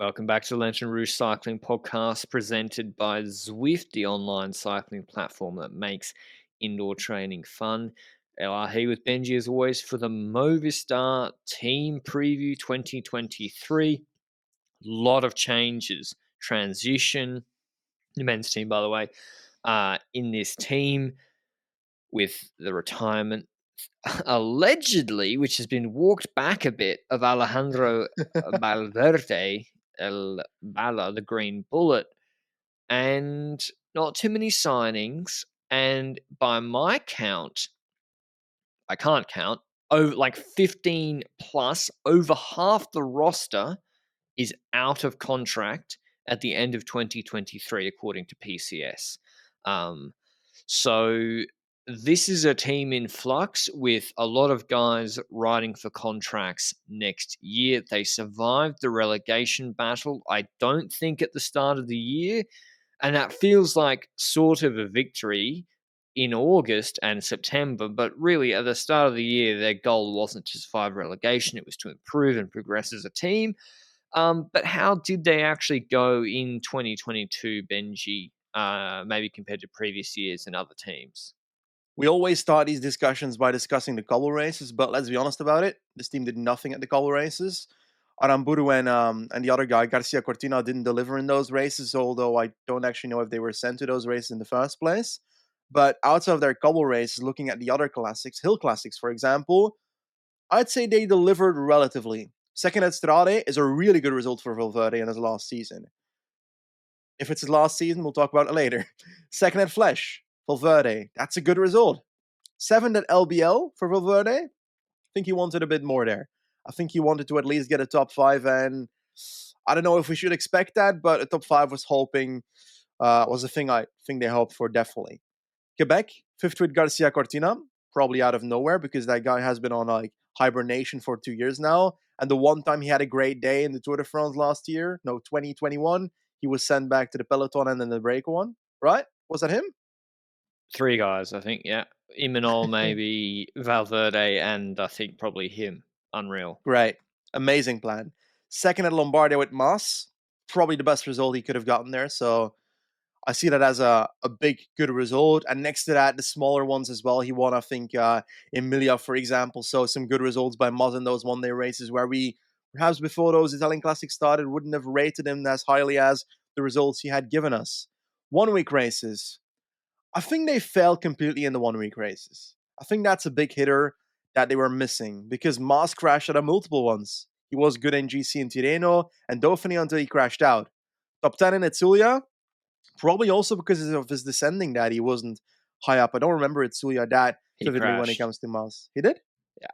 Welcome back to the Lanterne Rouge Cycling Podcast, presented by Zwift, the online cycling platform that makes indoor training fun. LR with Benji, as always, for the Movistar Team Preview 2023. Lot of changes, transition, the men's team, by the way, in this team with the retirement, allegedly, which has been walked back a bit, of Alejandro Valverde, El Bala, the Green Bullet, and not too many signings. And by my count, I can't count, over like 15 plus, over half the roster is out of contract at the end of 2023, according to PCS. So this is a team in flux with a lot of guys riding for contracts next year. They survived the relegation battle, I don't think, at the start of the year. And that feels like sort of a victory in August and September. But really, at the start of the year, their goal wasn't to survive relegation. It was to improve and progress as a team. But how did they actually go in 2022, Benji, maybe compared to previous years and other teams? We always start these discussions by discussing the cobble races, but let's be honest about it. This team did nothing at the cobble races. Aramburu and the other guy, Garcia Cortina, didn't deliver in those races, although I don't actually know if they were sent to those races in the first place. But outside of their cobble races, looking at the other classics, hill classics, for example, I'd say they delivered relatively. Second at Strade is a really good result for Valverde in his last season. If it's his last season, we'll talk about it later. Second at Flesh, Valverde, that's a good result. 7th at LBL for Valverde. I think he wanted a bit more there. I think he wanted to at least get a top 5, and I don't know if we should expect that, but a top 5 was a thing I think they hoped for, definitely. Quebec, 5th with Garcia Cortina, probably out of nowhere because that guy has been on like hibernation for 2 years now. And the one time he had a great day in the Tour de France last year, 2021, he was sent back to the peloton and then the break one, right? Was that him? 3 guys, I think, yeah. Imanol, maybe Valverde, and I think probably him. Unreal. Great. Amazing plan. Second at Lombardia with Moss. Probably the best result he could have gotten there. So I see that as a big, good result. And next to that, the smaller ones as well. He won, I think, Emilia, for example. So some good results by Moss in those one-day races where we, perhaps before those Italian Classics started, wouldn't have rated him as highly as the results he had given us. 1 week races. I think they failed completely in the 1 week races. I think that's a big hitter that they were missing because Moss crashed at a multiple ones. He was good in GC and Tirreno and Dauphiné until he crashed out. Top 10 in Etzulia, probably also because of his descending that he wasn't high up. I don't remember Etzulia that He vividly when it crashed. comes to Moss. He did? Yeah.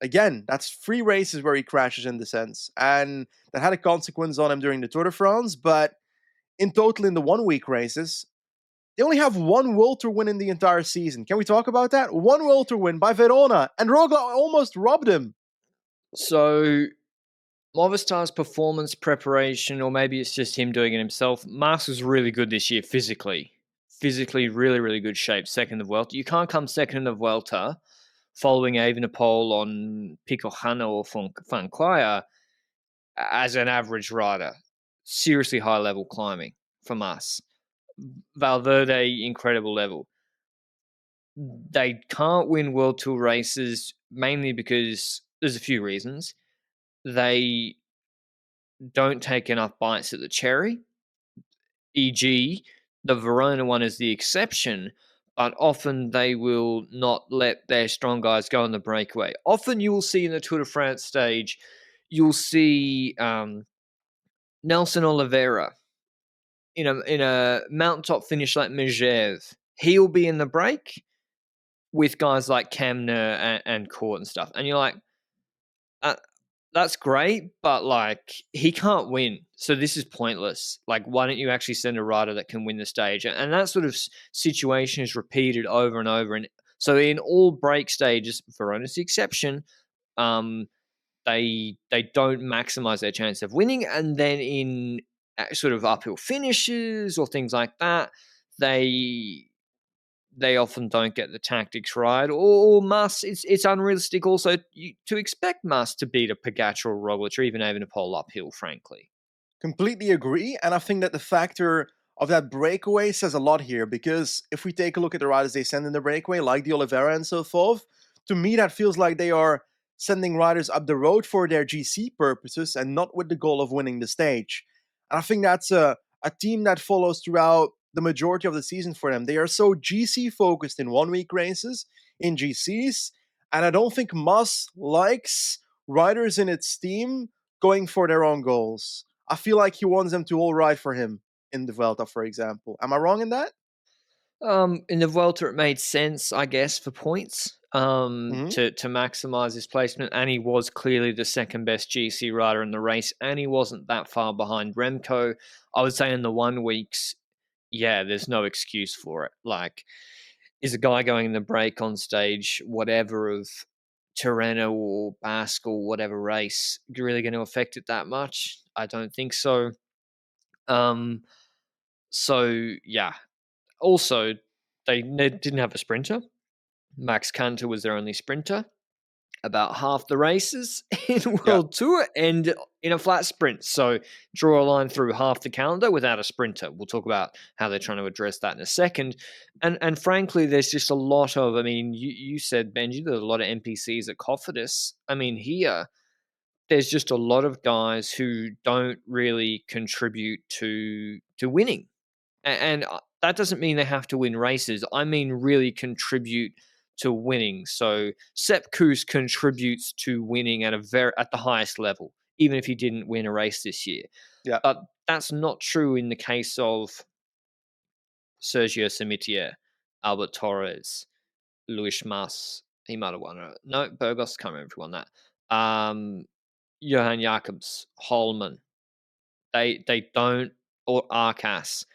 Again, that's 3 races where he crashes in descents. And that had a consequence on him during the Tour de France. But in total, in the 1 week races, they only have 1 World Tour win in the entire season. Can we talk about that? 1 World Tour win by Verona, and Rogla almost robbed him. So Movistar's performance preparation, or maybe it's just him doing it himself. Marx was really good this year physically. Physically, really, really good shape. Second of Vuelta. You can't come second in the Vuelta following Evenepoel on Picojano or Fanquaya as an average rider. Seriously high level climbing from us. Valverde, incredible level. They can't win World Tour races mainly because there's a few reasons. They don't take enough bites at the cherry, e.g., the Verona one is the exception, but often they will not let their strong guys go on the breakaway. Often you will see in the Tour de France stage, you'll see Nelson Oliveira in a mountaintop finish like Megève. He'll be in the break with guys like Kemner and Court and stuff. And you're like, that's great, but like he can't win. So this is pointless. Like, why don't you actually send a rider that can win the stage? And that sort of situation is repeated over and over. And so in all break stages, Verona's the exception, they don't maximize their chance of winning. And then in sort of uphill finishes or things like that, they often don't get the tactics right, or Mas. It's unrealistic also to expect Mas to beat a Pogacar or Roglic or even Evenepoel uphill, frankly. Completely agree, and I think that the factor of that breakaway says a lot here, because if we take a look at the riders they send in the breakaway, like the Oliveira and so forth, to me that feels like they are sending riders up the road for their GC purposes and not with the goal of winning the stage. And I think that's a team that follows throughout the majority of the season for them. They are so GC focused in 1 week races, in GCs, and I don't think Moss likes riders in its team going for their own goals. I feel like he wants them to all ride for him in the Vuelta, for example. Am I wrong in that? In the Vuelta, it made sense, I guess, for points Hmm. to maximize his placement, and he was clearly the second best GC rider in the race, and he wasn't that far behind Remco. I would say in the 1 weeks, yeah, there's no excuse for it. Like, is a guy going in the break on stage, whatever of Tirreno or Basque or whatever race, really going to affect it that much? I don't think so. Um, so yeah. Also, they didn't have a sprinter. Max Canter was their only sprinter. About half the races in Yeah, World Tour and in a flat sprint. So draw a line through half the calendar without a sprinter. We'll talk about how they're trying to address that in a second. And frankly, there's just a lot of, I mean, you said, Benji, there's a lot of NPCs at Cofidis. I mean, here, there's just a lot of guys who don't really contribute to winning. And that doesn't mean they have to win races. I mean, really contribute to winning. So Sepp Kuss contributes to winning at the highest level, even if he didn't win a race this year. yeah. But that's not true in the case of Sergio Samitier, Albert Torres, Luis Mas. He might have won it. No, Burgos, can't remember if he won that. Johan Jacobs, Holman. They don't, or Arcas,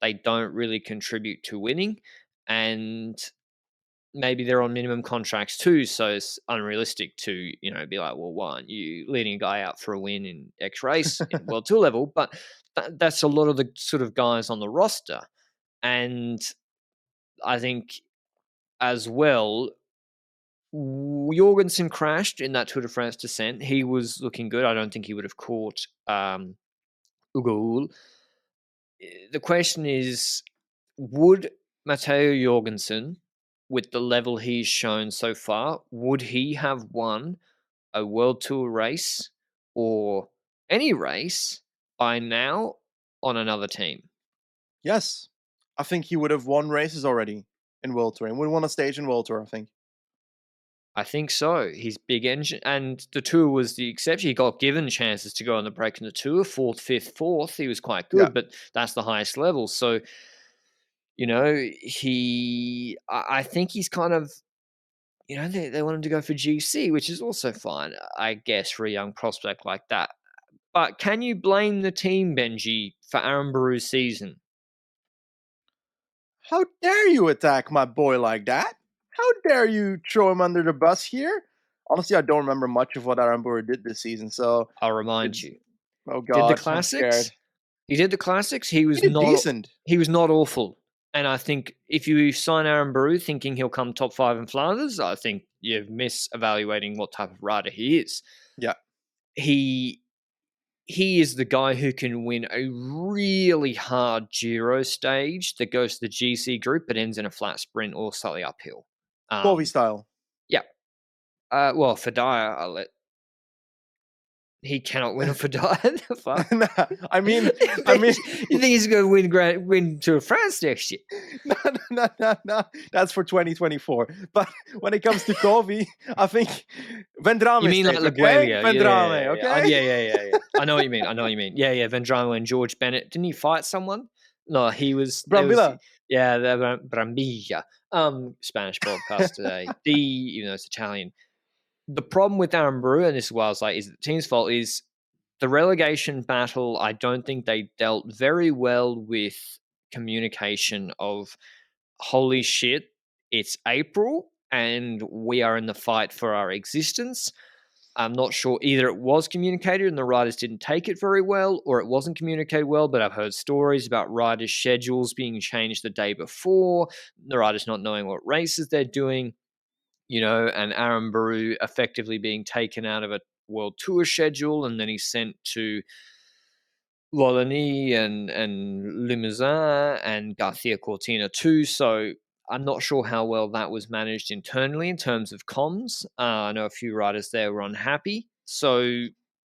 they don't really contribute to winning, and maybe they're on minimum contracts too, so it's unrealistic to be like, well, why aren't you leading a guy out for a win in X race in World Tour level? But that's a lot of the sort of guys on the roster, and I think as well. Jorgensen crashed in that Tour de France descent. He was looking good. I don't think he would have caught Ugo. The question is, would Matteo Jorgensen, with the level he's shown so far, would he have won a World Tour race or any race by now on another team? Yes. I think he would have won races already in World Tour and would have won a stage in World Tour, I think. I think so. He's big engine, and the Tour was the exception. He got given chances to go on the break in the Tour, fourth, fifth, fourth. He was quite Yeah. good, but that's the highest level. So, I think he's kind of, they want him to go for GC, which is also fine, I guess, for a young prospect like that. But can you blame the team, Benji, for Aaron Barou's season? How dare you attack my boy like that? How dare you throw him under the bus here? Honestly, I don't remember much of what Aramburu did this season, so I'll remind it's you. oh Did the god, I'm classics? scared. He did the classics. He did decent. He was not awful. And I think if you sign Aaron Baru thinking he'll come top 5 in Flanders, I think you're misevaluating what type of rider he is. Yeah. He he is the guy who can win a really hard Giro stage that goes to the GC group but ends in a flat sprint or slightly uphill. Corby Um, style. yeah. Well, for Dyer, he cannot win a Fedaya. The fuck? Nah, I mean, I mean, You think he's going to win Tour of France next year? no, no, no, no. That's for 2024. But when it comes to Corby, I think You Vendrame mean like stays, okay? Laguelia? Vendrame, Yeah. okay? Yeah. I know what you mean. Yeah, Vendrame and George Bennett. Didn't he fight someone? No, he was. There was. Brambilla. Yeah, the Brambilla. Spanish podcast today. Even though it's Italian. The problem with Aaron Brewer, and this is why I was like, is it the team's fault? Is the relegation battle? I don't think they dealt very well with communication of holy shit, it's April and we are in the fight for our existence. I'm not sure either it was communicated and the riders didn't take it very well, or it wasn't communicated well. But I've heard stories about riders' schedules being changed the day before, the riders not knowing what races they're doing, and Aaron Baru effectively being taken out of a World Tour schedule and then he's sent to Lolani and Limousin and Garcia Cortina too. So I'm not sure how well that was managed internally in terms of comms. I know a few riders there were unhappy. So,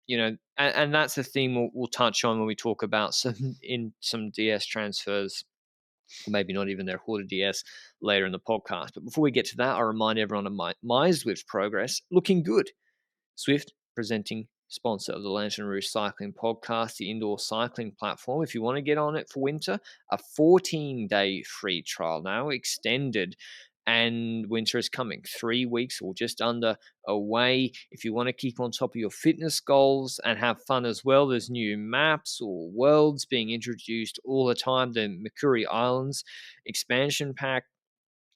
and that's a theme we'll touch on when we talk about some DS transfers, or maybe not even their Horta DS later in the podcast. But before we get to that, I remind everyone of my Zwift progress looking good. Zwift, presenting sponsor of the Lanterne Rouge Cycling Podcast, the indoor cycling platform. If you want to get on it for winter, a 14-day free trial now, extended, and winter is coming. 3 weeks or just under away. If you want to keep on top of your fitness goals and have fun as well, there's new maps or worlds being introduced all the time. The Mercury Islands expansion pack,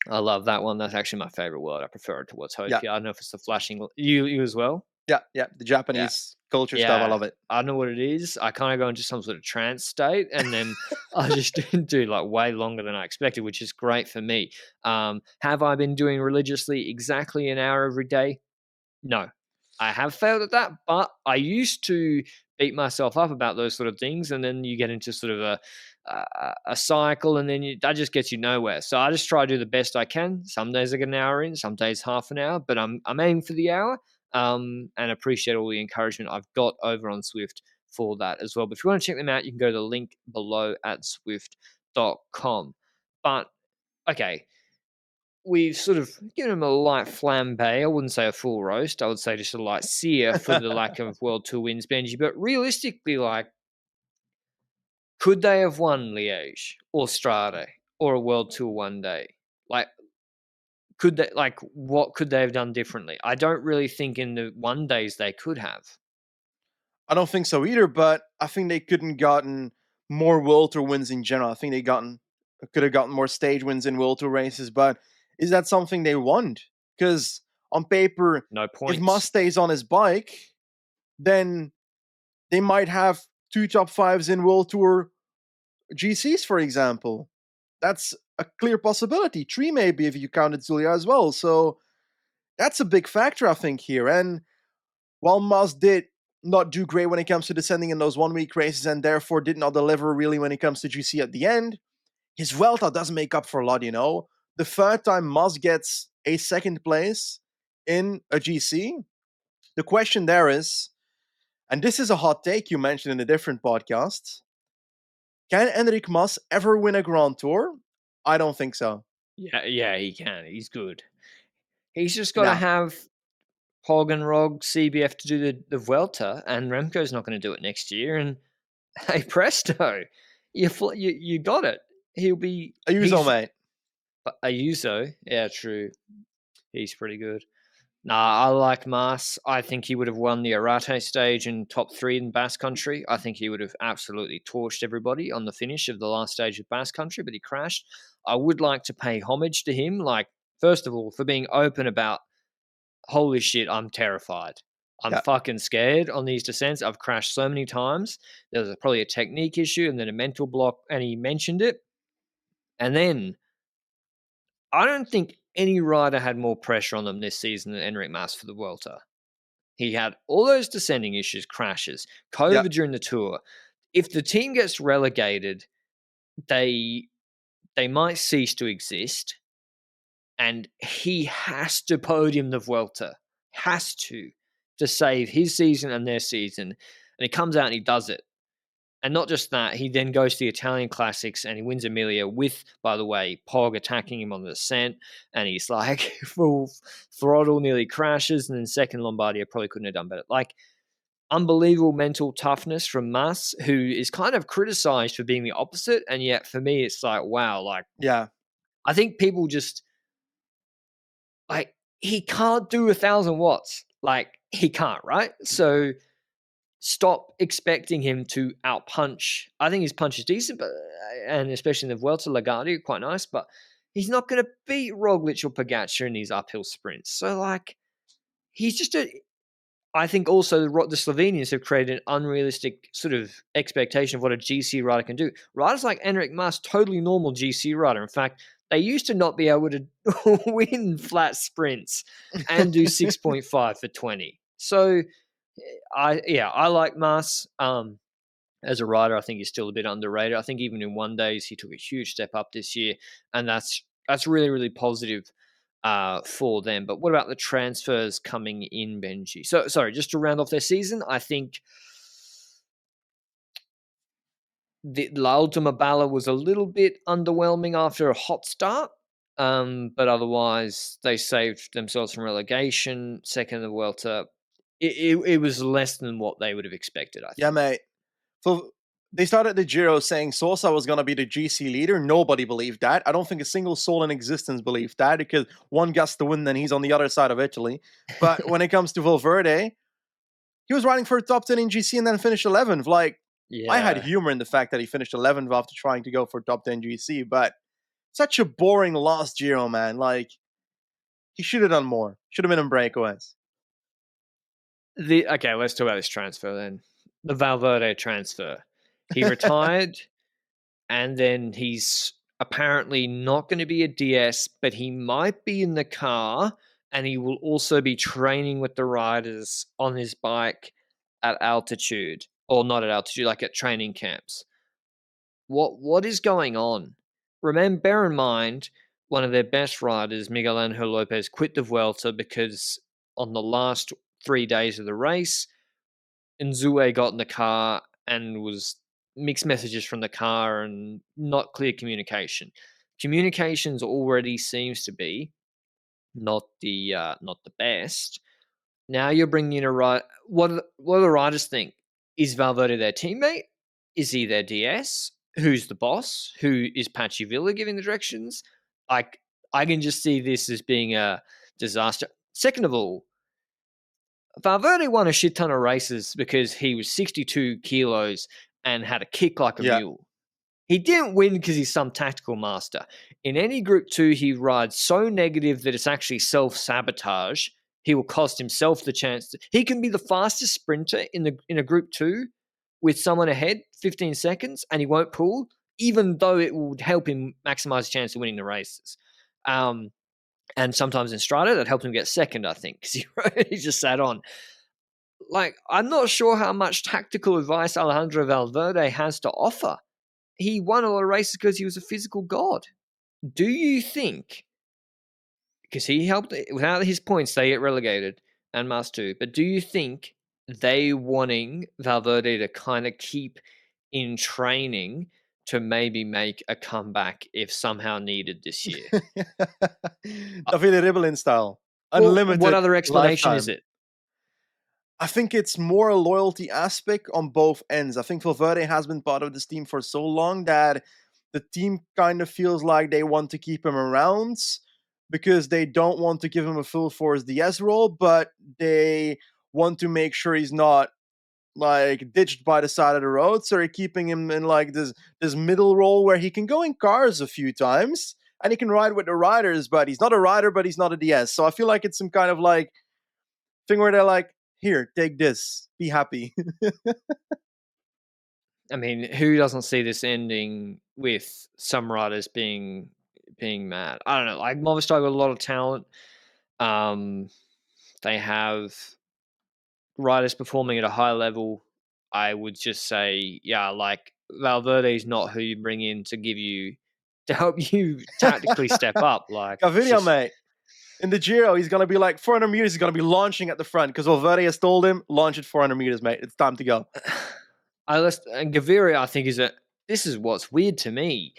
I love that one. That's actually my favorite world. I prefer it to Watopia. Yeah. I don't know if it's the flashing. You as well? Yeah, the Japanese culture stuff, I Yeah. love it. I don't know what it is. I kind of go into some sort of trance state, and then I just do like way longer than I expected, which is great for me. Have I been doing religiously exactly an hour every day? No, I have failed at that, but I used to beat myself up about those sort of things, and then you get into sort of a cycle, and then that just gets you nowhere. So I just try to do the best I can. Some days I get an hour in, some days half an hour, but I'm aiming for the hour. And appreciate all the encouragement I've got over on Zwift for that as well. But if you want to check them out, you can go to the link below at zwift.com. But okay, we've sort of given them a light flambe. I wouldn't say a full roast. I would say just a light sear for the lack of World Tour wins, Benji. But realistically, could they have won Liège or Strade or a World Tour one day? What could they have done differently? I don't really think in the one days they could have. I don't think so either, but I think they couldn't gotten more World Tour wins in general. I think they could have gotten more stage wins in World Tour races, but is that something they want? Because on paper, No if points. Mas stays on his bike, then they might have 2 top 5s in World Tour GCs, for example. That's a clear possibility. 3 maybe if you counted Zulia as well. So that's a big factor, I think, here. And while Mas did not do great when it comes to descending in those 1 week races and therefore did not deliver really when it comes to GC at the end, his Vuelta does make up for a lot, The third time Mas gets a second place in a GC, the question there is, and this is a hot take you mentioned in a different podcast, can Enric Mas ever win a Grand Tour? I don't think so. Yeah, he can. He's good. He's just got to Nah. have Pog and Rog CBF to do the Vuelta, and Remco's not going to do it next year. And hey, presto, you got it. He'll be Ayuso, mate. Ayuso. Yeah, true. He's pretty good. Nah, I like Mas. I think he would have won the Arate stage in top 3 in Basque Country. I think he would have absolutely torched everybody on the finish of the last stage of Basque Country, but he crashed. I would like to pay homage to him, first of all, for being open about, holy shit, I'm terrified. I'm fucking scared on these descents. I've crashed so many times. There was probably a technique issue and then a mental block, and he mentioned it. And then I don't think any rider had more pressure on them this season than Enric Mas for the Vuelta. He had all those descending issues, crashes, COVID during the tour. If the team gets relegated, they might cease to exist, and he has to podium the Vuelta. Has to save his season and their season. And he comes out and he does it. And not just that, he then goes to the Italian Classics and he wins Emilia with, by the way, Pog attacking him on the descent. And he's like full throttle, nearly crashes. And then second Lombardia probably couldn't have done better. Unbelievable mental toughness from Mas, who is kind of criticized for being the opposite. And yet for me, it's like, wow, I think people just, he can't do 1,000 watts. He can't, right? So stop expecting him to outpunch. I think his punch is decent, but and especially in the Vuelta Lagardie, quite nice, but he's not going to beat Roglic or Pogacar in these uphill sprints. So, he's just I think also the Slovenians have created an unrealistic sort of expectation of what a GC rider can do. Riders like Enric Mas, totally normal GC rider. In fact, they used to not be able to win flat sprints and do 6.5 for 20. So, I like Mas. as a rider, I think he's still a bit underrated. I think even in one days, he took a huge step up this year, and that's really really positive for them. But what about the transfers coming in, Benji? So sorry, just to round off their season, I think the La Ultima Bala was a little bit underwhelming after a hot start. But otherwise, they saved themselves from relegation. Second in the Vuelta, it was less than what they would have expected, I Yeah, think. mate. So they started the Giro saying Sosa was going to be the GC leader. Nobody believed that. I don't think a single soul in existence believed that, because one gets to win, then he's on the other side of Italy. But when it comes to Valverde, he was riding for a top 10 in GC and then finished 11th. Like, I had Yeah. humor in the fact that he finished 11th after trying to go for top 10 GC, but such a boring lost Giro, man. Like, he should have done more. Should have been in breakaways. Okay, let's talk about this transfer then. The Valverde transfer. He retired, and then he's apparently not going to be a DS, but he might be in the car, and he will also be training with the riders on his bike at altitude, or not at altitude, like at training camps. What is going on? Remember, bear in mind, one of their best riders, Miguel Angel Lopez, quit the Vuelta because on the last 3 days of the race, Nzue got in the car and was mixed messages from the car and not clear communication. Communications already seems to be not the best. Now you're bringing in a ride. What do the riders think? Is Valverde their teammate? Is he their DS? Who's the boss? Who is Pachi Villa giving the directions? Like, I can just see this as being a disaster. Second of all, Valverde won a shit ton of races because he was 62 kilos and had a kick like a Yeah. mule. He didn't win because he's some tactical master. In any Group 2, he rides so negative that it's actually self-sabotage. He will cost himself the chance. He can be the fastest sprinter in a Group 2 with someone ahead, 15 seconds, and he won't pull, even though it would help him maximize his chance of winning the races. And sometimes in Strada, that helped him get second, I think, because he just sat on. Like, I'm not sure how much tactical advice Alejandro Valverde has to offer. He won a lot of races because he was a physical god. Do you think, because he helped, without his points, they get relegated and must too, but do you think they wanting Valverde to kind of keep in training to maybe make a comeback if somehow needed this year? Davide Ribelin style. Well, what Unlimited other explanation is lifetime. it? I think it's more a loyalty aspect on both ends. I think Valverde has been part of this team for so long that the team kind of feels like they want to keep him around because they don't want to give him a full force DS role, but they want to make sure he's not like ditched by the side of the road. So they're keeping him in like this middle role where he can go in cars a few times and he can ride with the riders, but he's not a rider, but he's not a DS. So I feel like it's some kind of like thing where they're like, here, take this, be happy. I mean, who doesn't see this ending with some riders being mad? I don't know. Like Movistar got a lot of talent. Um, they have riders performing at a high level. I would just say, yeah, like Valverde is not who you bring in to help you tactically step up. Like it's Gaviria, just mate. In the Giro, he's going to be like 400 meters, he's going to be launching at the front because Valverde has told him, launch at 400 meters, mate. It's time to go. and Gaviria, I think this is what's weird to me.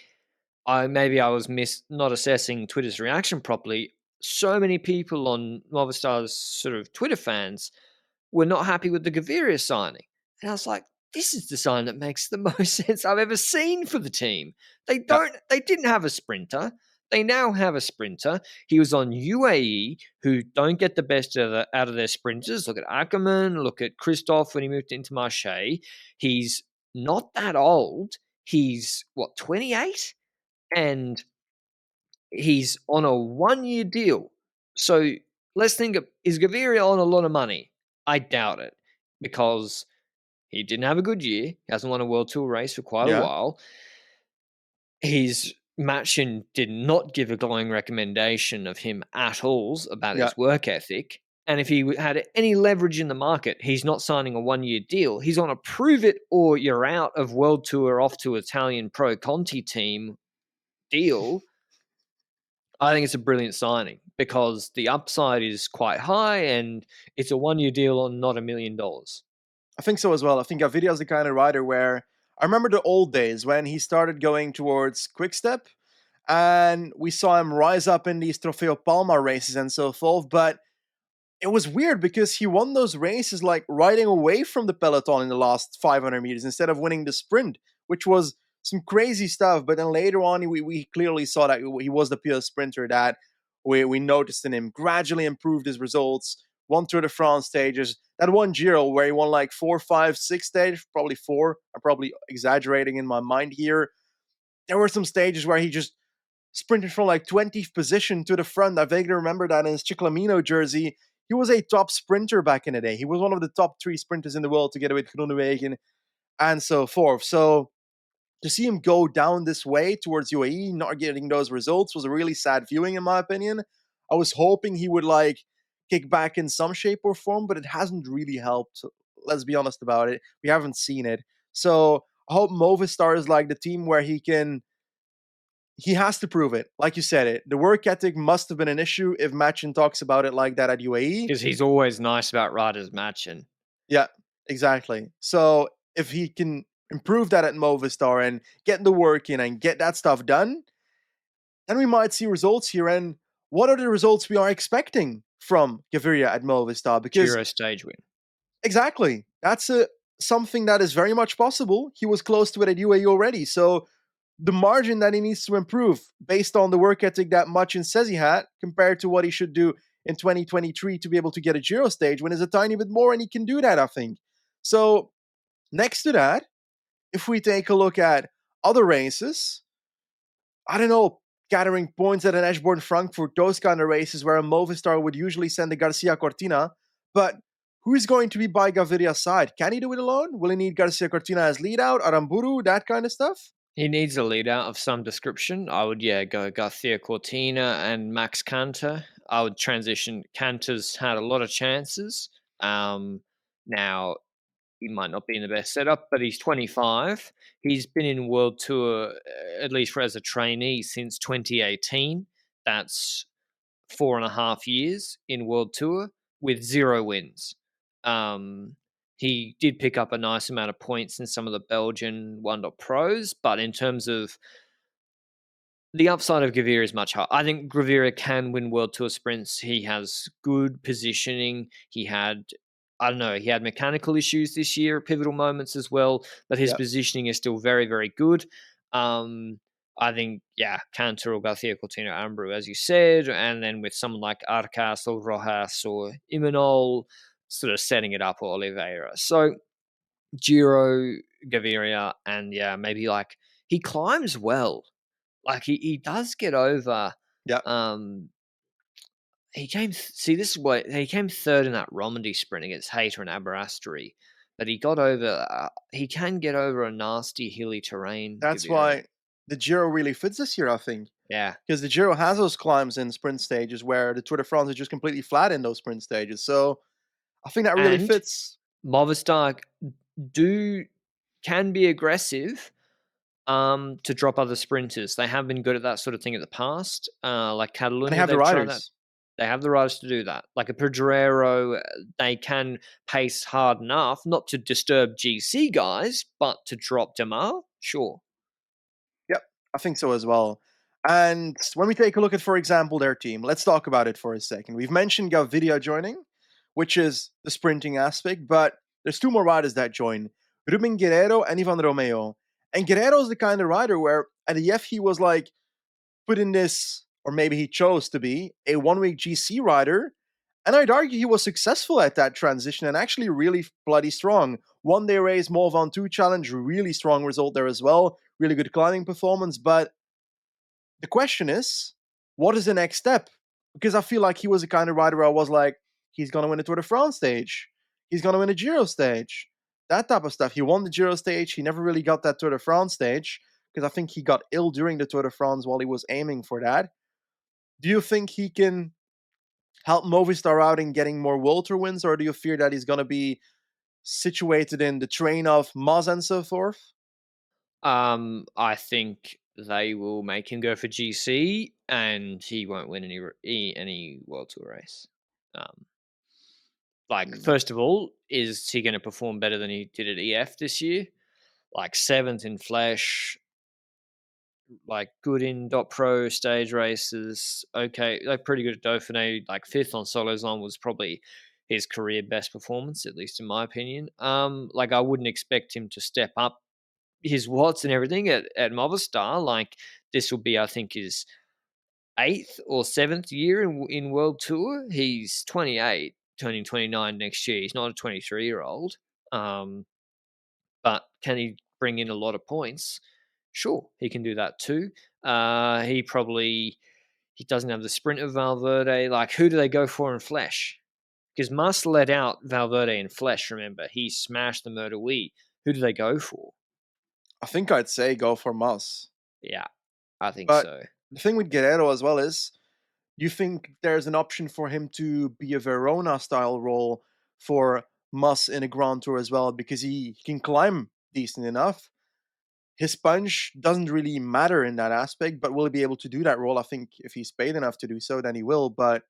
I was not assessing Twitter's reaction properly. So many people on Movistar's sort of Twitter fans were not happy with the Gaviria signing. And I was like, this is the sign that makes the most sense I've ever seen for the team. Yeah. They didn't have a sprinter. They now have a sprinter. He was on UAE, who don't get the best out of their sprinters. Look at Ackerman, look at Christoph when he moved into Marseille. He's not that old. He's, 28? And he's on a 1-year deal. So let's think of, is Gaviria on a lot of money? I doubt it because he didn't have a good year. He hasn't won a World Tour race for quite a Yeah. while. His Matchin did not give a glowing recommendation of him at all about Yeah. his work ethic. And if he had any leverage in the market, he's not signing a 1-year deal. He's on a prove it or you're out of World Tour off to Italian Pro Conti team deal. I think it's a brilliant signing because the upside is quite high and it's a 1-year deal on not $1 million. I think so as well. I think Gaviria is the kind of rider where I remember the old days when he started going towards Quickstep and we saw him rise up in these Trofeo Palma races and so forth. But it was weird because he won those races like riding away from the peloton in the last 500 meters instead of winning the sprint, which was some crazy stuff. But then later on, we clearly saw that he was the pure sprinter that we noticed in him. Gradually improved his results, won Tour de France stages. That one Giro where he won like 4, 5, 6 stages, probably 4. I'm probably exaggerating in my mind here. There were some stages where he just sprinted from like 20th position to the front. I vaguely remember that in his Ciclamino jersey. He was a top sprinter back in the day. He was one of the top 3 sprinters in the world together with Groenewegen and so forth. So to see him go down this way towards UAE, not getting those results, was a really sad viewing in my opinion. I was hoping he would like kick back in some shape or form, but it hasn't really helped. Let's be honest about it. We haven't seen it. So I hope Movistar is like the team where he has to prove it. Like you said it. The work ethic must have been an issue if Machin talks about it like that at UAE. Because he's always nice about riders matching. Yeah, exactly. So if he can improve that at Movistar and get the work in and get that stuff done, then we might see results here. And what are the results we are expecting from Gaviria at Movistar? Because Giro stage win. exactly, that's something that is very much possible. He was close to it at UAE already. So the margin that he needs to improve based on the work ethic that Machin says he had compared to what he should do in 2023 to be able to get a Giro stage win is a tiny bit more, and he can do that, I think. So, next to that, if we take a look at other races, I don't know, gathering points at an Eschborn Frankfurt, those kind of races where a Movistar would usually send the Garcia Cortina, but who's going to be by Gaviria's side? Can he do it alone? Will he need Garcia Cortina as lead out, Aramburu, that kind of stuff? He needs a leader of some description. I would, go Garcia Cortina and Max Canter. I would transition. Canter's had a lot of chances. Now, he might not be in the best setup, but he's 25. He's been in World Tour, at least as a trainee, since 2018. That's 4.5 years in World Tour with 0 wins. He did pick up a nice amount of points in some of the Belgian 1.pros, but in terms of the upside of Gaviria is much higher. I think Gaviria can win World Tour sprints. He has good positioning. He had mechanical issues this year at pivotal moments as well, but his Yeah. positioning is still very, very good. I think, Cantor or Garcia Cortina Ambru, as you said, and then with someone like Arcas or Rojas or Imanol sort of setting it up, or Oliveira. So Giro, Gaviria, and maybe like he climbs well. Like he does get over. Yeah. He came. See, this is what he came third in that Romandy sprint against Hayter and Aberasturi, but he got over. He can get over a nasty hilly terrain. That's Gaviria. why the Giro really fits this year, I think. Yeah, Because the Giro has those climbs in sprint stages where the Tour de France is just completely flat in those sprint stages. So I think that really and fits. Movistar can be aggressive. To drop other sprinters, they have been good at that sort of thing in the past. Like And they Catalunya, have the they've tried that. riders. They have the riders to do that. Like a Pedrero, they can pace hard enough not to disturb GC guys, but to drop Demar. Sure. Yep, I think so as well. And when we take a look at, for example, their team, let's talk about it for a second. We've mentioned Gaviria joining, which is the sprinting aspect, but there's 2 more riders that join, Ruben Guerrero and Ivan Romeo. And Guerrero's the kind of rider where at EF he was like put in this, or maybe he chose to be, a 1-week GC rider. And I'd argue he was successful at that transition and actually really bloody strong. 1-day race, Mont Ventoux challenge, really strong result there as well. Really good climbing performance. But the question is, what is the next step? Because I feel like he was the kind of rider where I was like, he's going to win the Tour de France stage. He's going to win a Giro stage. That type of stuff. He won the Giro stage. He never really got that Tour de France stage because I think he got ill during the Tour de France while he was aiming for that. Do you think he can help Movistar out in getting more World Tour wins, or do you fear that he's going to be situated in the train of Maz and so forth? I think they will make him go for GC, and he won't win any World Tour race. Um, like, Mm. first of all, is he going to perform better than he did at EF this year? Like seventh in Flash, like good in .pro stage races. Okay, like pretty good at Dauphiné. Like fifth on solos on was probably his career best performance, at least in my opinion. Like I wouldn't expect him to step up his watts and everything at Movistar. Like this will be, I think, his eighth or seventh year in World Tour. He's 28, turning 29 next year. He's not a 23-year-old. Um, but can he bring in a lot of points? Sure, he can do that too. He doesn't have the sprint of Valverde. Like, who do they go for in Flesh? Because Mas let out Valverde in Flesh. Remember, he smashed the Murder Wii. Who do they go for? I think I'd say go for Maz. Yeah, I think But so. the thing with Guerrero as well is, you think there's an option for him to be a Verona style role for Maz in a Grand Tour as well, because he can climb decent enough. His punch doesn't really matter in that aspect, but will he be able to do that role? I think if he's paid enough to do so, then he will. But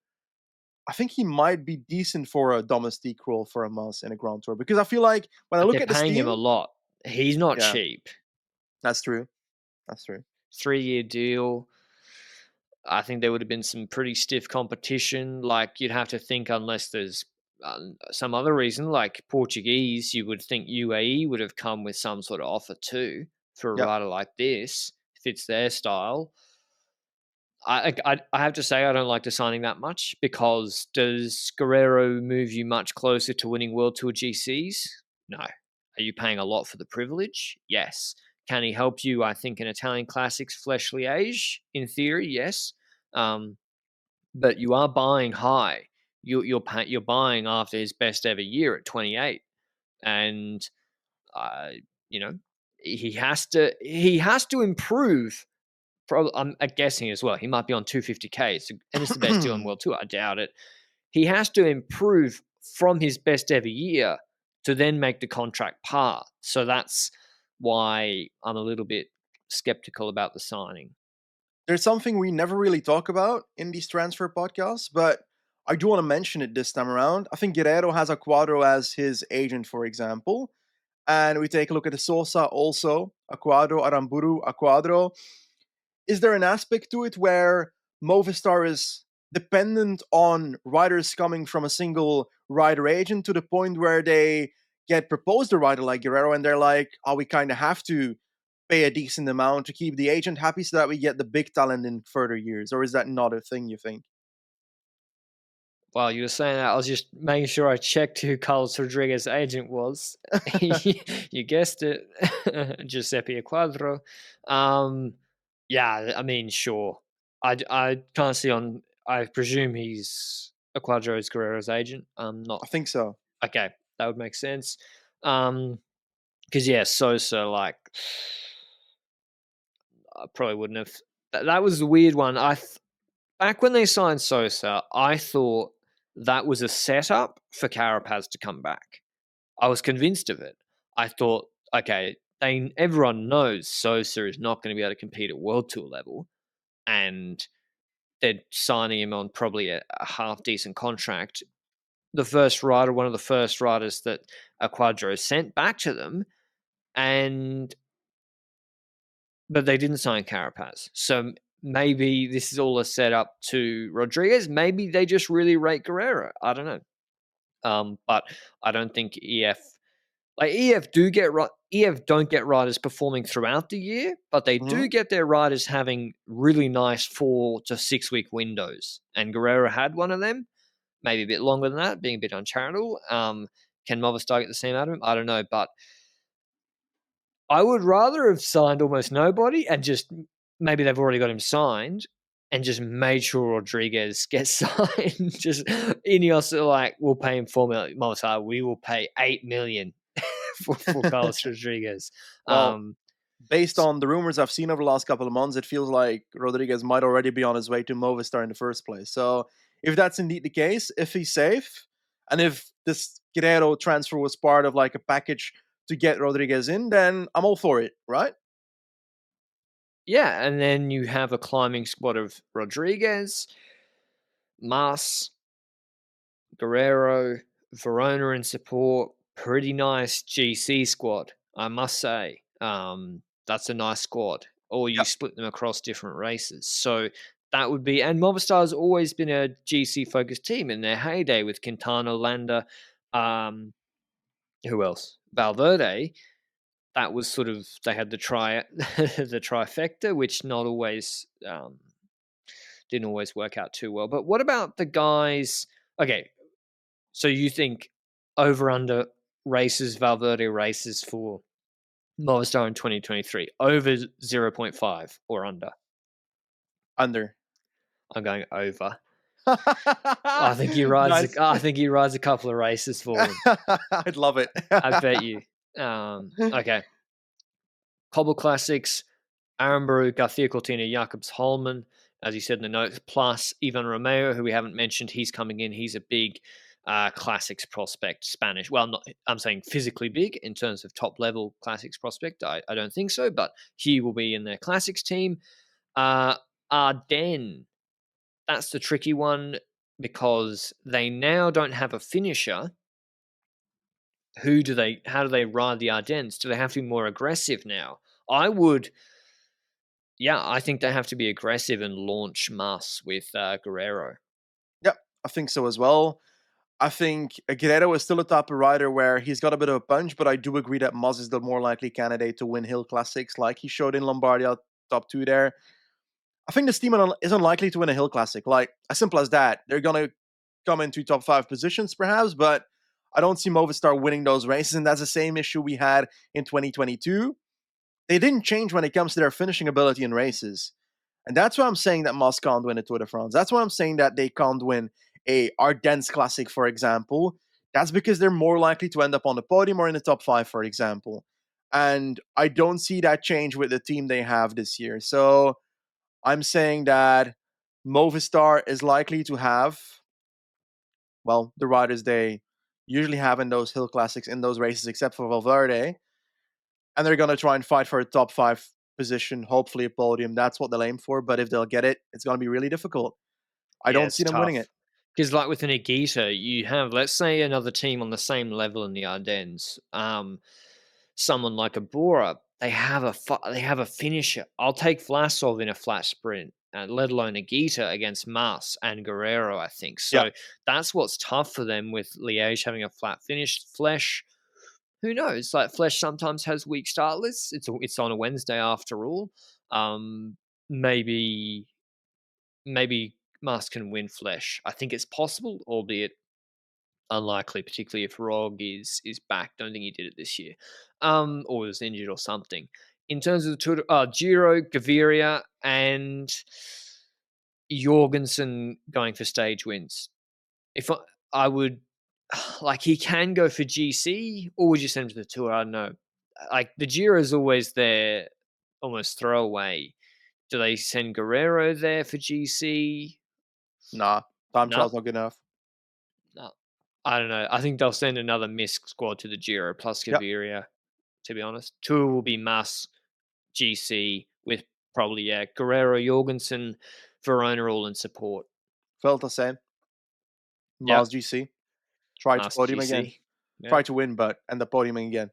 I think he might be decent for a domestique role for a Maz in a Grand Tour, because I feel like when I But look they're at this paying him a team, lot. He's not yeah, cheap. that's true. That's true. 3-year deal. I think there would have been some pretty stiff competition. Like you'd have to think, unless there's some other reason, like Portuguese, you would think UAE would have come with some sort of offer too for a Yep. rider like this. Fits their style. I have to say I don't like the signing that much, because does Guerrero move you much closer to winning World Tour GCs? No. Are you paying a lot for the privilege? Yes. Can he help you? I think in Italian Classics, Flesh Liège, in theory, yes. Um, but you are buying high. You're buying after his best ever year at 28, and uh, you know he has to improve. Probably, I'm guessing as well. He might be on 250k, and it's the best deal on World Tour. I doubt it. He has to improve from his best ever year to then make the contract par. So that's why I'm a little bit skeptical about the signing. There's something we never really talk about in these transfer podcasts, but I do want to mention it this time around. I think Guerrero has a Quadro as his agent, for example. And we take a look at the Sosa also, a Quadro, Aramburu, a Quadro. Is there an aspect to it where Movistar is dependent on riders coming from a single rider agent to the point where they get proposed a rider like Guerrero and they're like, oh, we kind of have to pay a decent amount to keep the agent happy so that we get the big talent in further years? Or is that not a thing, you think? While you were saying that, I was just making sure I checked who Carlos Rodriguez's agent was. You guessed it, Giuseppe Quadro. Um, yeah, I mean, sure. I can't see on. I presume he's a Quadro's Guerrero's agent. Not I think so. okay. That would make sense. Because yeah, Sosa, like, I probably wouldn't have. That was the weird one. Back when they signed Sosa, I thought that was a setup for Carapaz to come back. I was convinced of it. I thought, okay, everyone knows Sosa is not going to be able to compete at World Tour level, and they're signing him on probably a half decent contract. The first rider, one of the first riders that a Quadro sent back to them, and but they didn't sign Carapaz. So maybe this is all a setup to Rodriguez. Maybe they just really rate Guerrero. I don't know. But I don't think EF don't get riders performing throughout the year, but they Hmm. do get their riders having really nice 4 to 6 week windows. And Guerrero had one of them, maybe a bit longer than that, being a bit uncharitable. Can Movistar get the same out of him? I don't know, but I would rather have signed almost nobody and just maybe they've already got him signed and just made sure Rodriguez gets signed. Just Ineos are like, we'll pay him 4 million. Movistar, we will pay 8 million for Carlos Rodriguez. Well, Um, based on the rumors I've seen over the last couple of months, it feels like Rodriguez might already be on his way to Movistar in the first place. So If that's indeed the case, if he's safe, and if this Guerrero transfer was part of like a package to get Rodriguez in, then I'm all for it, right? Yeah, and then you have a climbing squad of Rodriguez, Mas, Guerrero, Verona in support. Pretty nice GC squad, I must say. That's a nice squad. Or you Yep. split them across different races. So that would be, and Movistar's always been a GC focused team in their heyday with Quintana, Landa, um, who else? Valverde. That was sort of, they had the the trifecta, which not always didn't always work out too well. But what about the guys? Okay, so you think over under races, Valverde races for Movistar in 2023, over 0.5 or under? Under. I'm going over. I think he rides. Nice. I think he rides a couple of races for them. I'd love it. I bet you. Okay. Cobble Classics, Arambaru, Garcia Cortina, Jakobs Holman, as you said in the notes, plus Ivan Romeo, who we haven't mentioned. He's coming in. He's a big classics prospect, Spanish. Well, not, I'm saying physically big in terms of top level classics prospect. I don't think so, but he will be in their classics team. Ardennes, that's the tricky one because they now don't have a finisher. How do they ride the Ardennes? Do they have to be more aggressive now? I would. Yeah, I think they have to be aggressive and launch Mas with Guerrero. Yep, I think so as well. I think Guerrero is still a type of rider where he's got a bit of a punch, but I do agree that Moz is the more likely candidate to win Hill Classics, like he showed in Lombardia, top two there. I think this team is unlikely to win a Hill Classic. Like, as simple as that. They're going to come into top 5 positions, perhaps, but I don't see Movistar winning those races, and that's the same issue we had in 2022. They didn't change when it comes to their finishing ability in races. And that's why I'm saying that Moss can't win a Tour de France. That's why I'm saying that they can't win a Ardennes Classic, for example. That's because they're more likely to end up on the podium or in the top 5, for example. And I don't see that change with the team they have this year. So I'm saying that Movistar is likely to have, well, the riders they usually have in those Hill Classics in those races, except for Valverde. And they're going to try and fight for a top 5 position, hopefully a podium. That's what they'll aim for. But if they'll get it, it's going to be really difficult. I Yeah, don't see it's them winning it. tough. Because, like with an Agita, you have, let's say, another team on the same level in the Ardennes. Someone like a Bora, they have a finisher. I'll take Vlasov in a flat sprint, let alone Agita against Mas and Guerrero. I think Yeah, so. That's what's tough for them with Liège having a flat finish. Flesh, who knows? Like Flesh sometimes has weak start lists. It's on a Wednesday after all. Maybe Mas can win Flesh. I think it's possible, albeit unlikely, particularly if Rog is back. Don't think he did it this year, or was injured or something. In terms of the Tour, Giro, Gaviria, and Jorgensen going for stage wins. If I would, like, he can go for GC, or would you send him to the Tour? I don't know. Like the Giro is always there, almost throwaway. Do they send Guerrero there for GC? nah. Time No, trial's not good enough. no. I don't know. I think they'll send another Misk squad to the Giro plus Yep, Gaviria, to be honest. Tour will be Mas, GC, with probably, yeah, Guerrero, Jorgensen, Verona all in support. felt the same. Yep, Miles GC. Try to Mas, podium again. GC. Yeah, Try to win, but end up podiuming again.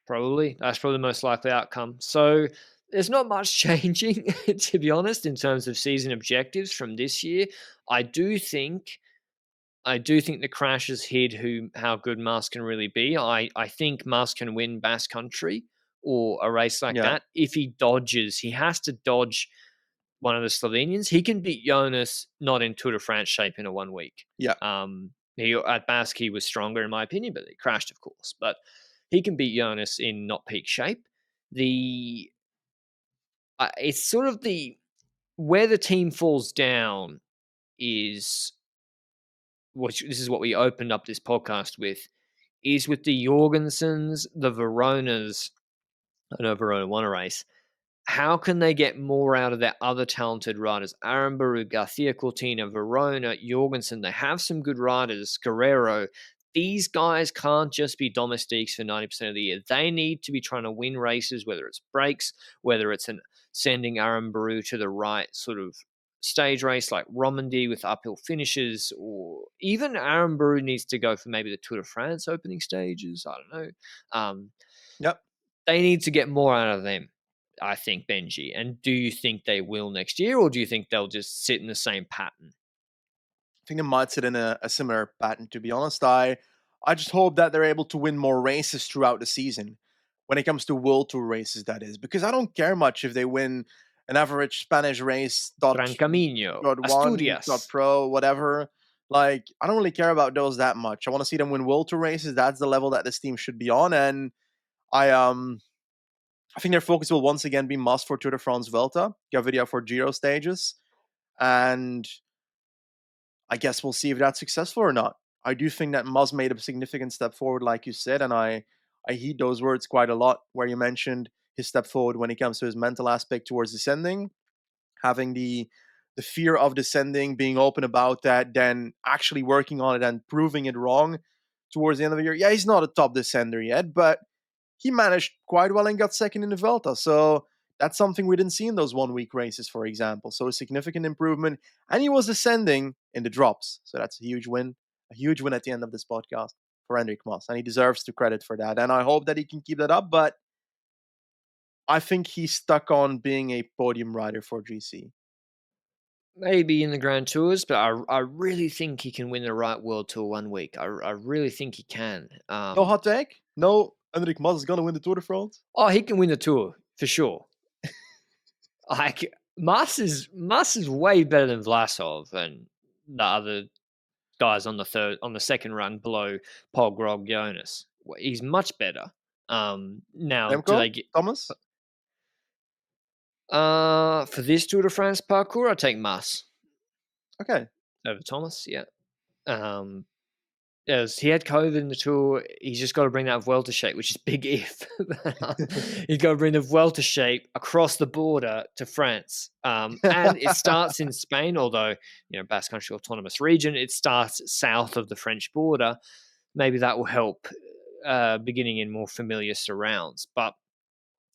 probably. That's probably the most likely outcome. So there's not much changing, to be honest, in terms of season objectives from this year. I do think the crash has hid how good Mas can really be. I think Mas can win Basque Country or a race like Yeah, that. If he has to dodge one of the Slovenians. He can beat Jonas not in Tour de France shape in a 1 week. yeah. He at Basque he was stronger in my opinion, but he crashed, of course. But he can beat Jonas in not peak shape. The It's sort of where the team falls down is this is what we opened up this podcast with, is with the Jorgensens, the Veronas. I know Verona won a race. how can they get more out of their other talented riders? Arambaru, Garcia Cortina, Verona, Jorgensen. They have some good riders. Guerrero. These guys can't just be domestiques for 90% of the year. They need to be trying to win races, whether it's breaks, whether it's sending Arambaru to the right sort of stage race like Romandy with uphill finishes, or even Arambaru needs to go for maybe the Tour de France opening stages. I don't know. Um, Yep. they need to get more out of them, I think, Benji. And do you think they will next year, or do you think they'll just sit in the same pattern? I think they might sit in a similar pattern, to be honest. I just hope that they're able to win more races throughout the season when it comes to World Tour races, that is, because I don't care much if they win an average Spanish race Gran Camino, dot one dot Asturias. pro whatever. Like, I don't really care about those that much. I want to see them win World Tour races. That's the level that this team should be on, and I um I think their focus will once again be must for Tour de France Vuelta, Gaviria for Giro stages, and I guess we'll see if that's successful or not. I do think that Muzz made a significant step forward, like you said, and I heed those words quite a lot. Where you mentioned his step forward when it comes to his mental aspect towards descending, having the fear of descending, being open about that, then actually working on it and proving it wrong towards the end of the year. Yeah, he's not a top descender yet, but he managed quite well and got second in the Vuelta. So that's something we didn't see in those 1 week races, for example. So a significant improvement. And he was ascending in the drops. So that's a huge win at the end of this podcast for Hendrik Mas. And he deserves the credit for that. And I hope that he can keep that up. But I think he's stuck on being a podium rider for GC. Maybe in the Grand Tours, but I really think he can win the right World Tour 1 week. I really think he can. No hot take? No, Hendrik Mas is going to win the Tour de France? Oh, he can win the Tour for sure. Like Mas is way better than Vlasov and the other guys on the second run below Paul Grog Jonas. He's much better. Now do Remco? they get Thomas? for this Tour de France parcours? I take Mas Okay. over Thomas. Yeah. As he had COVID in the tour, he's just got to bring that Vuelta shape, which is big if. He's got to bring the Vuelta shape across the border to France. And it starts in Spain, although, Basque Country Autonomous Region, it starts south of the French border. Maybe that will help beginning in more familiar surrounds. But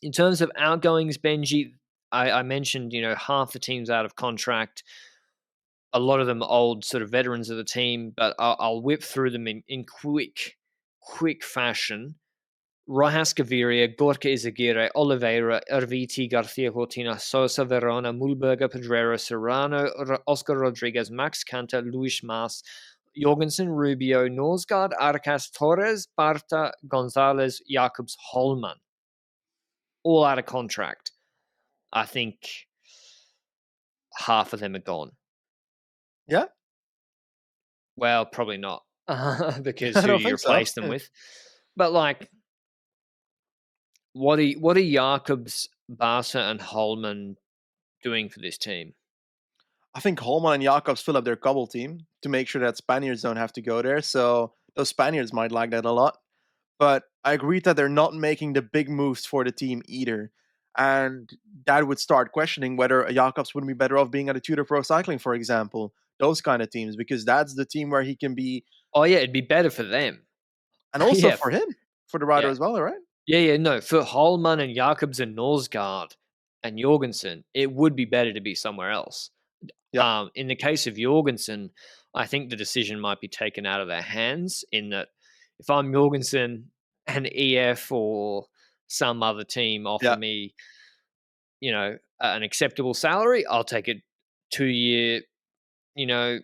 in terms of outgoings, Benji, I mentioned, half the team's out of contract. A lot of them old sort of veterans of the team, but I'll whip through them in quick fashion. Rojas Gaviria, Gorka Izaguirre, Oliveira, Erviti, Garcia Cortina, Sosa, Verona, Mulberger, Pedrero, Serrano, Oscar Rodriguez, Max Cantor, Luis Mas, Jorgensen, Rubio, Norsgaard, Arcas, Torres, Barta, Gonzalez, Jacobs, Holman. All out of contract. I think half of them are gone. Yeah? Well, probably not, because I who do don't you think so. replace them with? But like, what are Jacobs, Barca, and Holman doing for this team? I think Holman and Jacobs fill up their couple team to make sure that Spaniards don't have to go there. So those Spaniards might like that a lot. But I agree that they're not making the big moves for the team either. And that would start questioning whether a Jacobs wouldn't be better off being at a Tudor Pro Cycling, for example. Those kind of teams, because that's the team where he can be, Oh yeah, it'd be better for them. and also Yeah, for him, for the rider yeah, as well, right? yeah. No, for Holman and Jacobs and Norsgaard and Jorgensen, it would be better to be somewhere else. Yeah, In the case of Jorgensen, I think the decision might be taken out of their hands in that if I'm Jorgensen and EF or some other team offer yeah. me, an acceptable salary, I'll take a 2-year,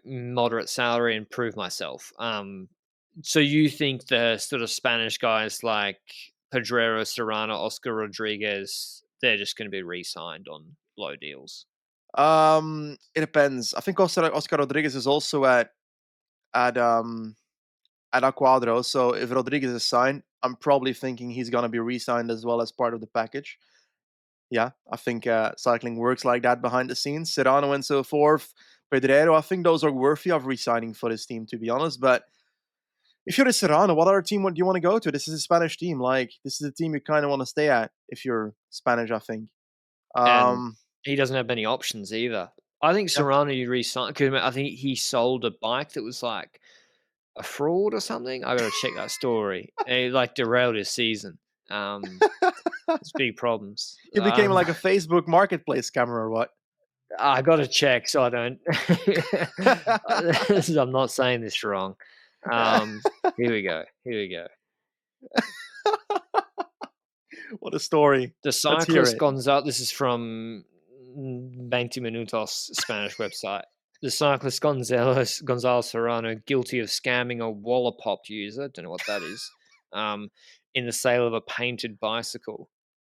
moderate salary and prove myself. So you think the sort of Spanish guys like Pedrero, Serrano, Oscar Rodriguez, they're just going to be re-signed on low deals? It depends. I think Oscar Rodriguez is also at a Quadro. So if Rodriguez is signed, I'm probably thinking he's gonna be re-signed as well as part of the package. Yeah, I think cycling works like that behind the scenes. Serrano and so forth. Pedrero, I think those are worthy of re-signing for this team, to be honest. But if you're the Serrano, what other team do you want to go to? This is a Spanish team. Like, this is a team you kind of want to stay at if you're Spanish, I think. and Um, he doesn't have many options either. I think yeah. Serrano you re-sign because I think he sold a bike that was like a fraud or something. I gotta check that story. And it like derailed his season. It's big problems. He became like a Facebook marketplace scammer or what? I gotta check so I don't. I'm not saying this wrong. Here we go. Here we go. What a story. The Let's hear cyclist it. Gonzalez. This is from 20 Minutos Spanish website. The cyclist Gonzalez Serrano guilty of scamming a Wallapop user. Don't know what that is. Um, in the sale of a painted bicycle.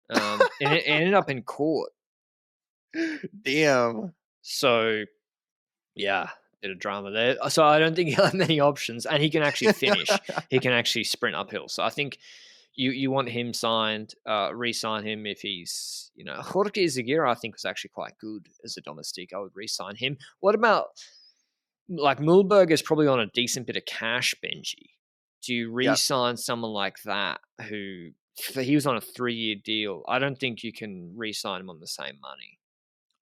And it ended up in court. Damn. So yeah, bit of drama there. So I don't think he'll have many options, and he can actually finish. He can actually sprint uphill. So I think you want him signed, re-sign him if he's Jorge Zagira. I think was actually quite good as a domestique. I would re-sign him. What about like Mühlberg is probably on a decent bit of cash, Benji. Do you Yeah. re-sign someone like that who he was on a 3-year deal? I don't think you can re-sign him on the same money.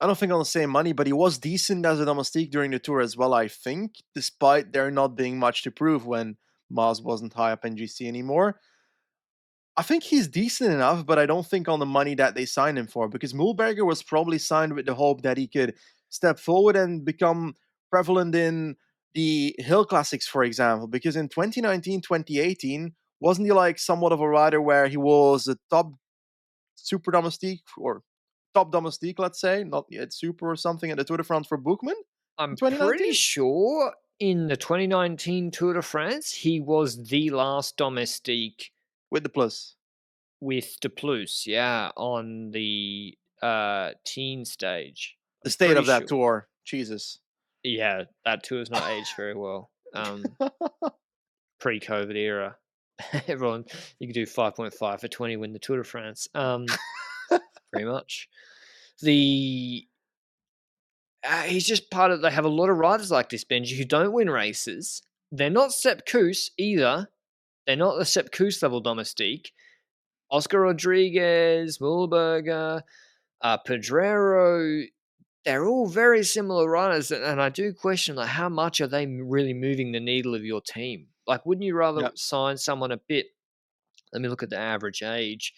I don't think on the same money, but he was decent as a domestique during the tour as well, I think, despite there not being much to prove when Maz wasn't high up in GC anymore. I think he's decent enough, but I don't think on the money that they signed him for, because Mühlberger was probably signed with the hope that he could step forward and become prevalent in the Hill Classics, for example, because in 2019, 2018, wasn't he like somewhat of a rider where he was a top super domestique or top domestique, let's say, not yet super or something at the Tour de France for Bookman in I'm pretty 2019 sure in the 2019 Tour de France, he was the last domestique with the plus. with De Plus, yeah, on the teen stage. The I'm state pretty of that sure. tour, Jesus. Yeah, that tour's not aged very well. Pre-COVID era. Everyone, you could do 5.5 for 20 win the Tour de France. Pretty much. The he's just part of. They have a lot of riders like this, Benji, who don't win races. They're not Sepp Kuss either. They're not the Sepp Kuss level domestique. Oscar Rodriguez, Mühlberger, Pedrero, they're all very similar riders, and I do question like how much are they really moving the needle of your team? Like, wouldn't you rather Yeah. sign someone a bit? Let me look at the average age.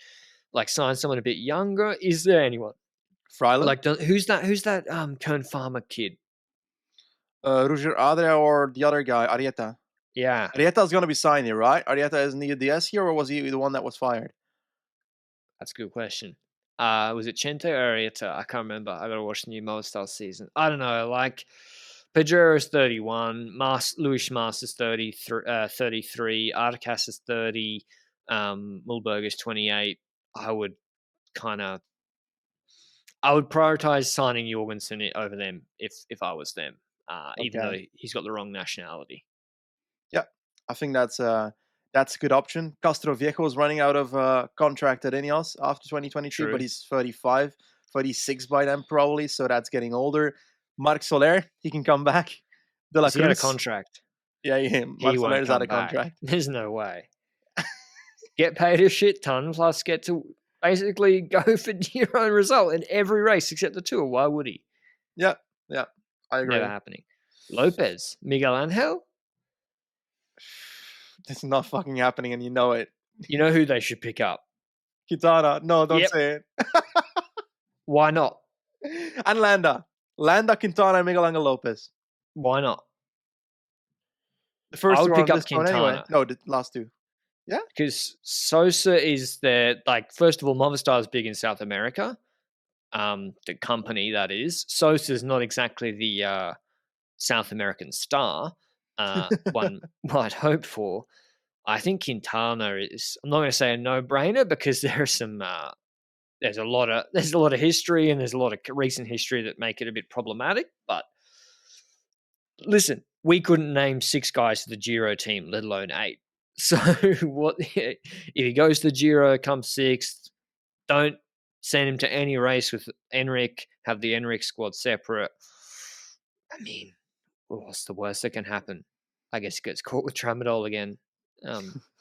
Like, sign someone a bit younger. Is there anyone Freiland, like who's that? Who's that? Kern Farmer kid. Roger Adria, or the other guy, Arieta. Yeah, Arieta's going to be signed here, right? Arieta isn't he a DS here, or was he the one that was fired? that's a good question. Was it Chente or Arieta? I can't remember. I gotta watch the new Movistar season. I don't know. Like Pedro's 31, Luis Mas is 33, Articas is 30, Mulberg is 28. I would kind of, I would prioritize signing Jorgensen over them if I was them, even though Okay. he's got the wrong nationality. Yeah, I think that's a good option. Castro Viejo is running out of contract at Ineos after 2022, but True. he's 35, 36 by then probably, so that's getting older. Marc Soler, he can come back. De La Is he had a Cruz, contract? yeah, He Marc Soler won't is out come of back. contract. There's no way. Get paid a shit ton plus get to basically go for your own result in every race except the tour. Why would he? Yeah, yeah, I Never agree. happening. Lopez, Miguel Angel. It's not fucking happening, and you know it. You know who they should pick up? Kitana, no, don't Yep. say Why not? it. And Landa, Quintana, and Miguel Angel Lopez. Why not? The I first two would are pick on up discount anyway. Quintana No, the last two. Yeah, because Sosa is there. Like, first of all, Movistar is big in South America. The company that is. Sosa is not exactly the South American star one might hope for. I think Quintana is. I'm not going to say a no-brainer because there are some. There's a lot of history and there's a lot of recent history that make it a bit problematic. But listen, we couldn't name 6 guys to the Giro team, let alone 8. So what if he goes to Giro, comes 6th? Don't send him to any race with Enric. Have the Enric squad separate. I mean, what's the worst that can happen? I guess he gets caught with tramadol again.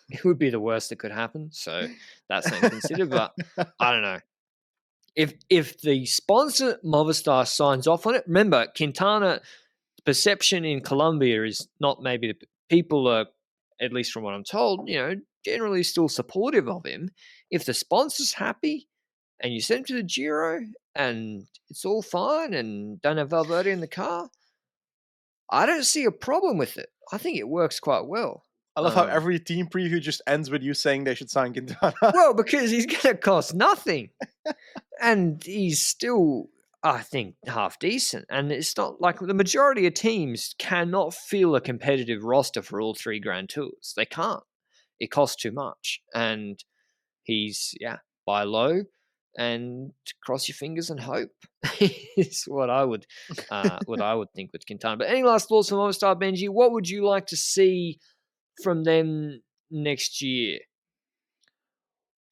It would be the worst that could happen. So that's something to consider. But I don't know. If the sponsor Movistar signs off on it, remember Quintana perception in Colombia is not maybe the people are, at least from what I'm told, generally still supportive of him. If the sponsor's happy and you send him to the Giro and it's all fine and don't have Valverde in the car, I don't see a problem with it. I think it works quite well. I love how every team preview just ends with you saying they should sign Quintana. Well, because he's going to cost nothing. And he's still, I think, half decent. And it's not like the majority of teams cannot fill a competitive roster for all 3 Grand Tours. They can't. It costs too much. And he's, buy low and cross your fingers and hope is what I would think with Quintana. But any last thoughts from Movistar, Benji? What would you like to see from them next year?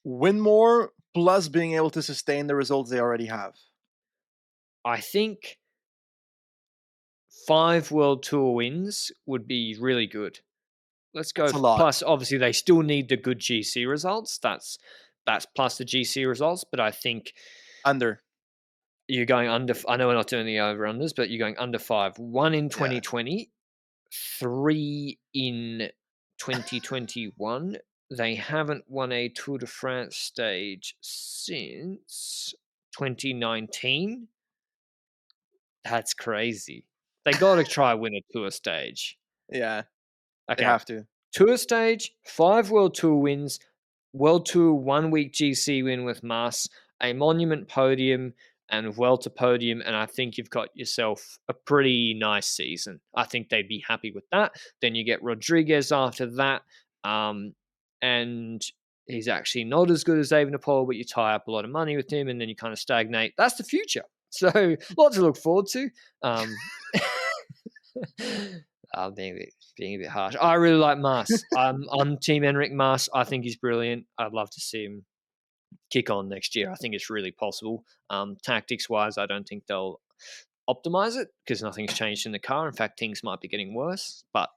Win more, plus being able to sustain the results they already have. I think 5 World Tour wins would be really good. Let's go. That's a lot. Plus, obviously, they still need the good GC results. That's plus the GC results. But I think you're going under. I know we're not doing the over-unders, but you're going under 5. 1 in 2020, 3 in 2021. They haven't won a Tour de France stage since 2019. That's crazy. They got to try win a Tour stage. Yeah, okay. They have to. Tour stage, 5 World Tour wins, World Tour 1 week GC win with Mas, a Monument podium, and Vuelta podium, and I think you've got yourself a pretty nice season. I think they'd be happy with that. Then you get Rodriguez after that, and he's actually not as good as David Napoli, but you tie up a lot of money with him, and then you kind of stagnate. That's the future. So, lots to look forward to. I'm being a bit harsh. I really like Mas. I'm Team Enric Mas. I think he's brilliant. I'd love to see him kick on next year. I think it's really possible. Tactics-wise, I don't think they'll optimize it because nothing's changed in the car. In fact, things might be getting worse, but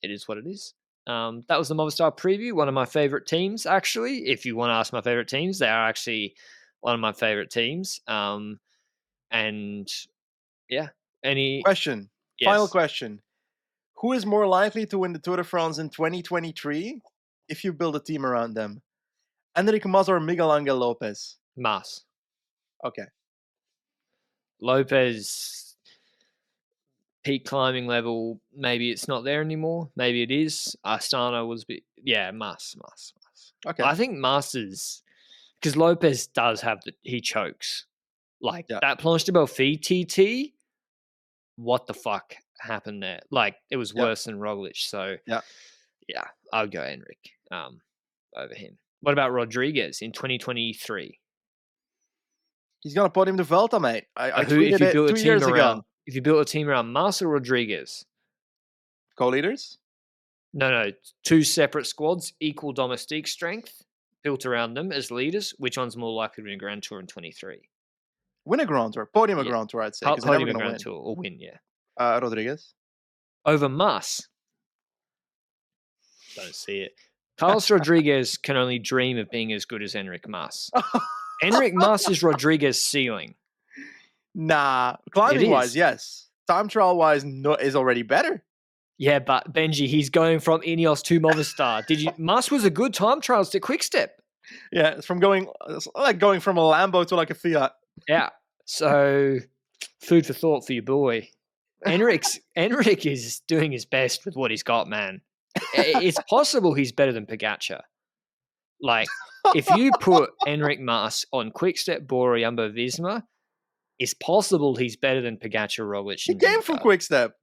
it is what it is. That was the Movistar preview. One of my favorite teams, actually. If you want to ask my favorite teams, they are actually one of my favorite teams. And yeah, question. Yes. Final question. Who is more likely to win the Tour de France in 2023 if you build a team around them? Enric Mas or Miguel Angel Lopez? Mas. Okay. Lopez, peak climbing level, maybe it's not there anymore. Maybe it is. Astana was Mas. Okay. I think Mas is, because Lopez does have he chokes. Like that Planche de Belfi TT, what the fuck happened there? Like it was worse than Roglic. So I'll go Enric over him. What about Rodriguez in 2023? He's gonna put him to Vuelta, mate. I tweeted it 2 years ago. If you built a team around Mas or Rodriguez, co-leaders? No, 2 separate squads, equal domestique strength, built around them as leaders. Which one's more likely to win a Grand Tour in 23? Win a Grand Tour, podium a Grand Tour, I'd say. Podium a Grand Tour or win, Rodriguez over Mas. Don't see it. Carlos Rodriguez can only dream of being as good as Enric Mas. Enric Mas is Rodriguez's ceiling. Nah, climbing wise, yes. Time trial wise, is already better. Yeah, but Benji, he's going from Ineos to Movistar. Mas was a good time trials to Quick Step. Yeah, it's like going from a Lambo to like a Fiat. Yeah. So, food for thought for your boy. Enric is doing his best with what he's got, man. It's possible he's better than Pogačar. Like, if you put Enric Mas on Quick-Step, Bora, Jumbo-Visma, it's possible he's better than Pogačar, Roglic. He came from Quick-Step.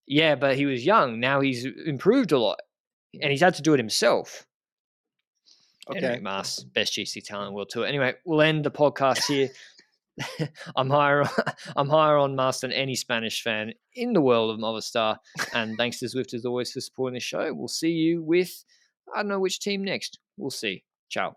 Yeah, but he was young. Now he's improved a lot. And he's had to do it himself. Okay. Enric Mas, best GC talent in the world tour. Anyway, we'll end the podcast here. I'm higher on Mas than any Spanish fan in the world of Movistar. And thanks to Zwift as always for supporting the show. We'll see you with, I don't know which team next. We'll see. Ciao.